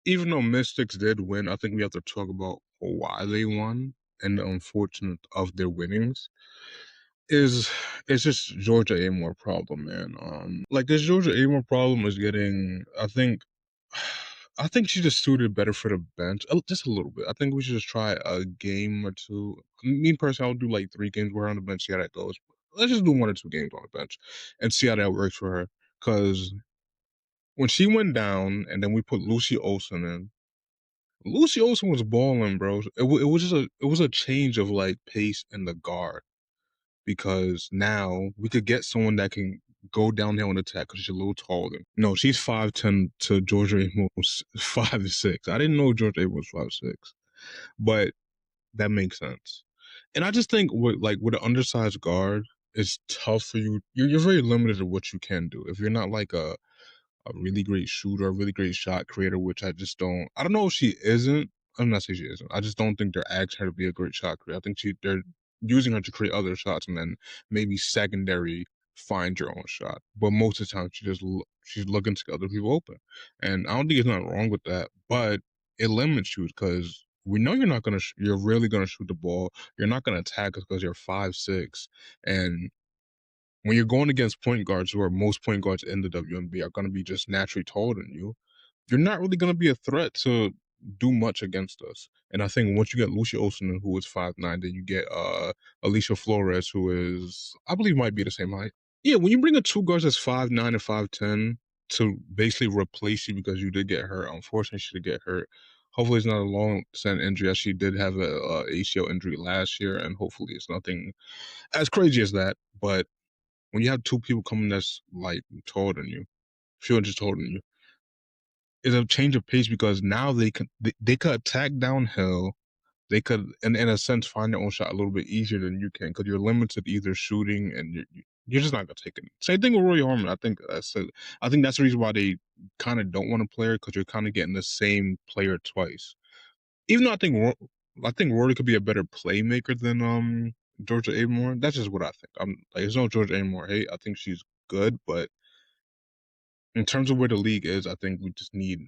even though Mystics did win, I think we have to talk about why they won and the unfortunate of their winnings. Is it's just Georgia Amore problem, man. Like this Georgia Amore problem is getting. I think she just suited better for the bench, just a little bit. I think we should just try a game or two. Me personally, I'll do like 3 games where on the bench, see how that goes. Let's just do 1 or 2 games on the bench and see how that works for her. Because when she went down, and then we put Lucy Olson in. Lucy Olson was balling, bro. It was just it was a change of like pace in the guard because now we could get someone that can go downhill and attack because she's a little taller. No, she's 5'10" to Georgia Amos 5'6". I didn't know Georgia Amos was 5'6", but that makes sense. And I just think with an undersized guard, it's tough for you. You're very limited to what you can do if you're not like a really great shooter, a really great shot creator, which I don't know if she isn't. I'm not saying she isn't. I just don't think they're asking her to be a great shot creator. I think they're using her to create other shots and then maybe secondary find your own shot. But most of the time she's looking to get other people open. And I don't think there's nothing wrong with that, but it limits you because we know you're really gonna shoot the ball. You're not gonna attack us because you're 5'6", and when you're going against point guards, where most point guards in the WNBA are going to be just naturally taller than you, you're not really going to be a threat to do much against us. And I think once you get Lucy Olsen, who is 5'9", then you get Alicia Flores, who is, I believe, might be the same height. Yeah, when you bring a 2 guards that's 5'9" and 5'10" to basically replace you because you did get hurt, unfortunately she did get hurt. Hopefully it's not a long-standing injury, as she did have a ACL injury last year, and hopefully it's nothing as crazy as that. But when you have 2 people coming that's like taller than you, fewer inches taller than you, it's a change of pace because now they could attack downhill. They could, in a sense, find their own shot a little bit easier than you can because you're limited either shooting and you're just not gonna take it. Same thing with Rory Harmon. I think that's the reason why they kind of don't want to play her, because you're kind of getting the same player twice. Even though I think Rory could be a better playmaker than Georgia Amore. That's just what I think. I'm like, there's no Georgia Amore hate. I think she's good, but in terms of where the league is, I think we just need.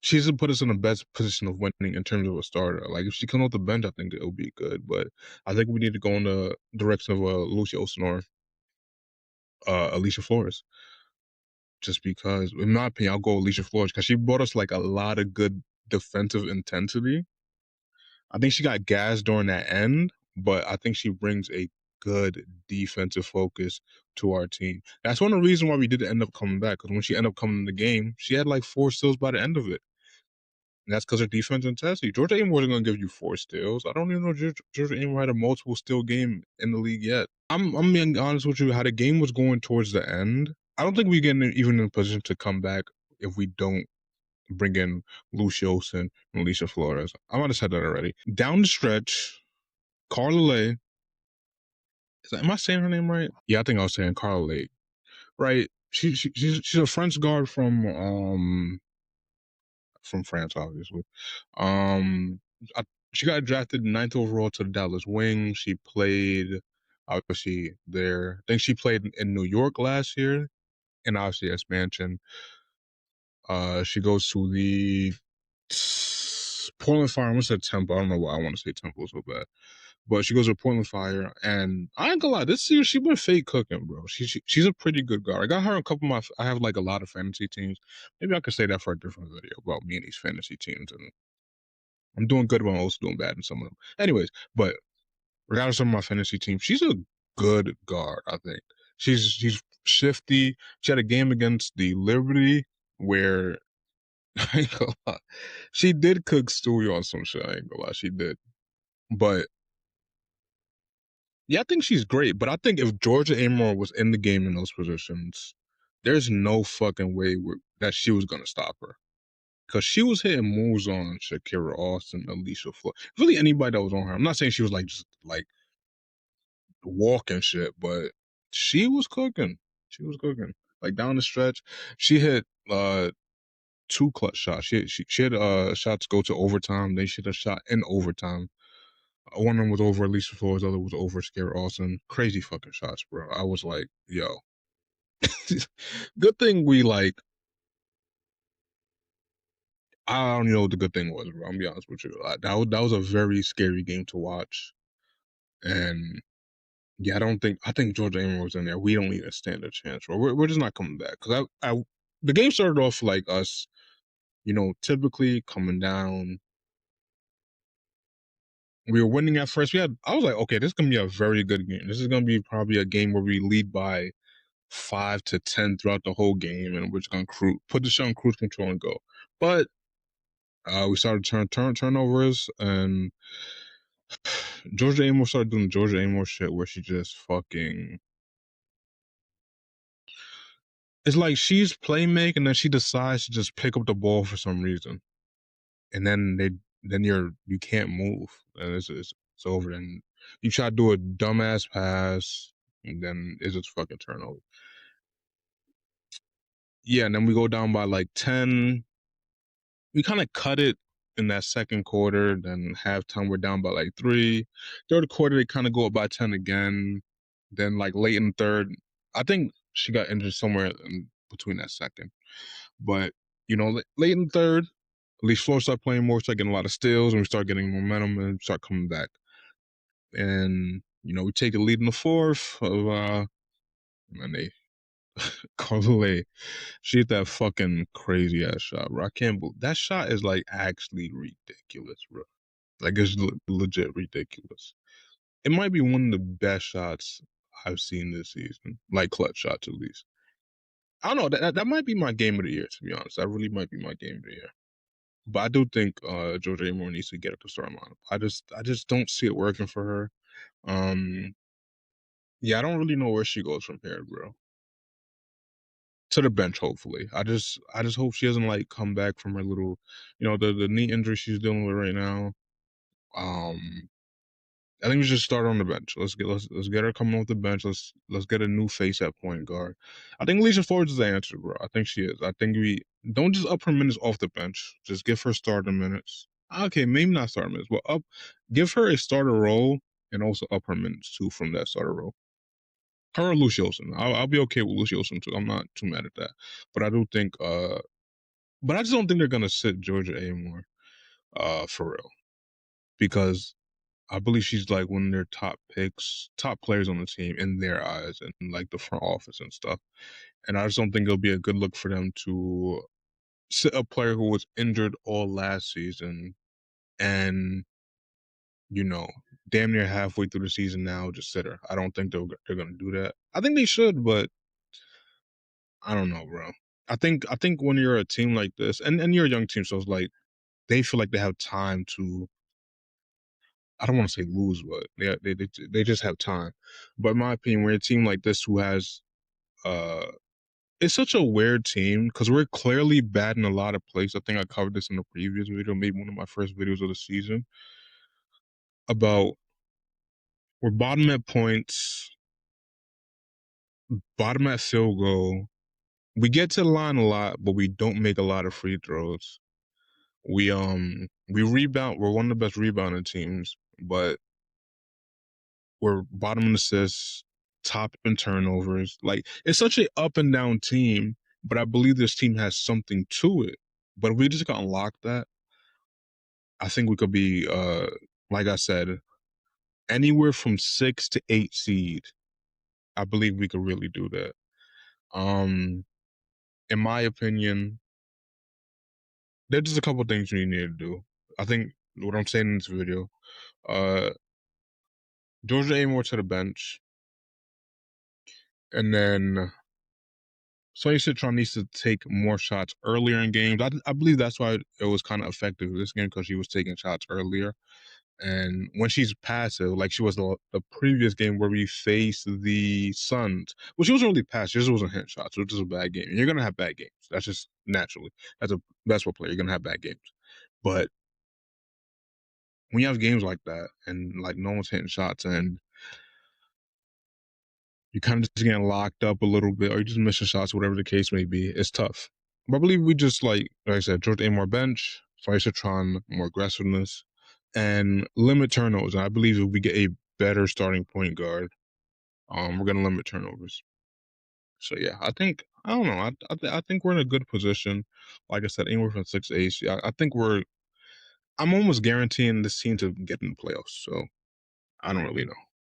She doesn't put us in the best position of winning in terms of a starter. Like if she comes off the bench, I think it'll be good. But I think we need to go in the direction of Lucy Olsen or Alicia Flores. Just because, in my opinion, I'll go Alicia Flores because she brought us like a lot of good defensive intensity. I think she got gassed during that end, but I think she brings a good defensive focus to our team. That's one of the reasons why we did end up coming back, because when she ended up coming in the game, she had like 4 steals by the end of it. And that's because her defense intensity. Georgia Amore wasn't going to give you 4 steals. I don't even know Georgia Amore had a multiple steal game in the league yet. I'm being honest with you, how the game was going towards the end, I don't think we get even in a position to come back if we don't bring in Lucy Olsen and Alicia Flores. I might have said that already. Down the stretch, Carla Lay. Am I saying her name right? Yeah, I think I was saying Carla Lay. Right. She's a French guard from France, obviously. She got drafted 9th overall to the Dallas Wings. She played, obviously, there. I think she played in New York last year, and obviously expansion. She goes to the Portland Fire. I'm gonna say Temple. I don't know why I want to say Temple so bad, but she goes to Portland Fire, and I ain't gonna lie, this year she been fake cooking, bro. She's a pretty good guard. I got her in a couple of I have like a lot of fantasy teams. Maybe I could say that for a different video about me and these fantasy teams, and I'm doing good, but I'm also doing bad in some of them. Anyways, but regardless of my fantasy team, she's a good guard. I think she's shifty. She had a game against the Liberty where I ain't gonna lie, she did cook Stewie on some shit. I ain't gonna lie, she did. But yeah, I think she's great. But I think if Georgia Amore was in the game in those positions, there's no fucking way that she was gonna stop her. Because she was hitting moves on Shakira Austin, Alicia Flores, really anybody that was on her. I'm not saying she was like just like walking shit, but she was cooking. She was cooking. Like down the stretch, she hit 2 clutch shots. She had shots go to overtime. Then she hit a shot in overtime. One of them was over Alicia Flores, the other was over Shakira Austin. Crazy fucking shots, bro. I was like, yo. Good thing we like I don't know what the good thing was, bro. I'm gonna be honest with you. That was a very scary game to watch, and yeah, I think Georgia A&M was in there. We don't even stand a chance, bro. We're just not coming back because the game started off like us, typically coming down. We were winning at first. I was like, okay, this is gonna be a very good game. This is gonna be probably a game where we lead by 5 to 10 throughout the whole game, and we're just gonna put the shit on cruise control and go. But we started turnovers, and Georgia A&M started doing Georgia A&M shit where she just fucking. It's like she's playmaking, and then she decides to just pick up the ball for some reason, and then you can't move, and it's over. Then you try to do a dumbass pass, and then it's just fucking turnover. Yeah, and then we go down by like 10. We kind of cut it in that second quarter. Then halftime, we're down by like 3. Third quarter, they kind of go up by 10 again. Then like late in the third, I think she got injured somewhere in between that second. But late in the third, at least Florida started playing more, started getting a lot of steals, and we start getting momentum and start coming back. And we take a lead in the fourth and they Carly, she hit that fucking crazy ass shot, bro. I can't believe that shot is like actually ridiculous, bro. Like it's legit ridiculous. It might be one of the best shots I've seen this season, like clutch shots at least. I don't know. That might be my game of the year, to be honest. That really might be my game of the year. But I do think Georgia A. Moore needs to get up the starting lineup. I just don't see it working for her. Yeah, I don't really know where she goes from here, bro. To the bench, hopefully. I just hope she doesn't like come back from her little, the knee injury she's dealing with right now. I think we should start on the bench. Let's get her coming off the bench. Let's get a new face at point guard. I think Alicia Ford is the answer, bro. I think she is. I think we don't just up her minutes off the bench. Just give her starter minutes. Okay, maybe not starter minutes, but give her a starter role and also up her minutes too from that starter role. Her or Lucy Olson. I'll be okay with Lucy Olson too. I'm not too mad at that. But I do think but I just don't think they're gonna sit Georgia A. Moore for real. Because I believe she's like one of their top players on the team in their eyes, and like the front office and stuff. And I just don't think it'll be a good look for them to sit a player who was injured all last season and damn near halfway through the season now just sit her. I don't think they're gonna do that. I think they should, but I don't know, bro. I think when you're a team like this, and you're a young team, so it's like they feel like they have time to. I don't want to say lose, but they just have time. But in my opinion, we're a team like this who has it's such a weird team because we're clearly bad in a lot of places. I think I covered this in the previous video, maybe one of my first videos of the season, about we're bottom at points, bottom at field goal. We get to the line a lot, but we don't make a lot of free throws. We rebound. We're one of the best rebounding teams, but we're bottom in assists, top in turnovers. Like it's such an up and down team, but I believe this team has something to it. But if we just got unlock that, I think we could be like I said, anywhere from 6 to 8 seed. I believe we could really do that. In my opinion, there's just a couple things we need to do. I think what I'm saying in this video, Georgia A. Moore to the bench, and then Sonya Citron needs to take more shots earlier in games. I believe that's why it was kind of effective this game, because she was taking shots earlier. And when she's passive, like she was the previous game where we faced the Suns, well, she wasn't really passive. She just wasn't hitting shots, which is a bad game. And you're going to have bad games. That's just naturally. As a basketball player, you're going to have bad games. But when you have games like that and like no one's hitting shots and you're kind of just getting locked up a little bit, or you're just missing shots, whatever the case may be, it's tough. But I believe we just, like I said, George A. Moore bench, Citron, more aggressiveness, and limit turnovers. And I believe if we get a better starting point guard, we're going to limit turnovers. So, yeah, I think I don't know. I think we're in a good position. Like I said, anywhere from 6 to 8. I think I'm almost guaranteeing this team to get in the playoffs. So I don't really know.